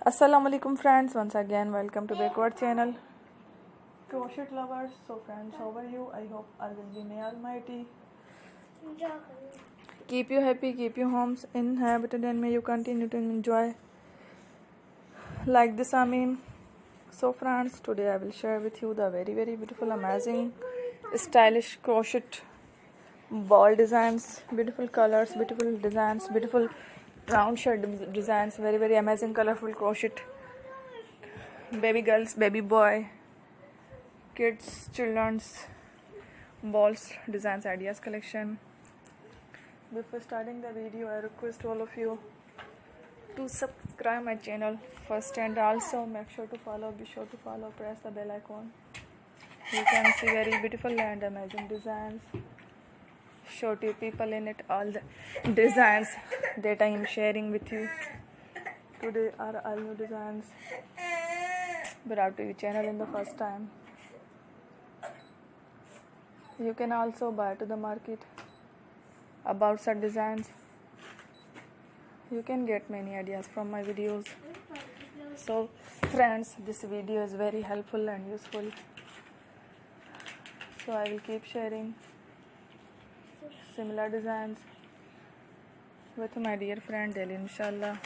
Assalamu alaikum friends, once again welcome to backward channel crochet lovers. So friends, how are you? I hope Allah will be may almighty keep you happy, keep your homes inhabited, and may you continue to enjoy like this. So friends, today I will share with you the very beautiful, amazing, stylish crochet ball designs, beautiful colors, beautiful designs, beautiful round shirt designs, very amazing colorful crochet baby girls, baby boy, kids, children's balls designs ideas collection. Before starting the video, I request all of you to subscribe my channel first, and also be sure to follow, press the bell icon. You can see very beautiful and amazing designs, show to people in it. All the designs that I am sharing with you today are all new designs brought to your channel in the first time. You can also buy to the market about such designs. You can get many ideas from my videos. So friends, this video is very helpful and useful, so I will keep sharing similar designs with my dear friend daily, inshallah.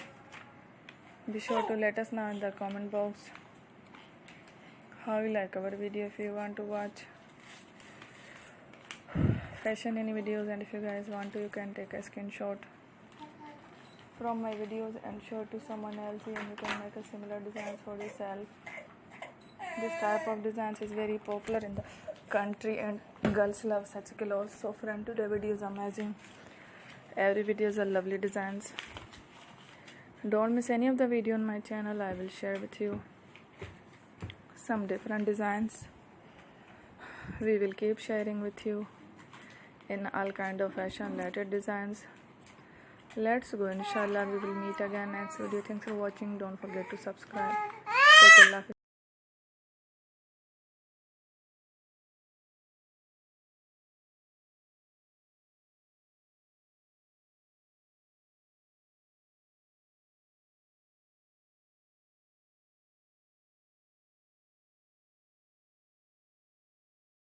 Be sure to let us know in the comment box how you like our video. If you want to watch fashion any videos, and if you guys want to, you can take a screenshot from my videos and show to someone else, and you can make a similar designs for yourself. This type of designs is very popular in the country and girls love such clothes. So friend, today video is amazing. Every video is a lovely designs. Don't miss any of the video on my channel. I will share with you some different designs. We will keep sharing with you in all kind of fashion related designs. Let's go, inshallah. We will meet again next video. Thanks for watching. Don't forget to subscribe. Take care.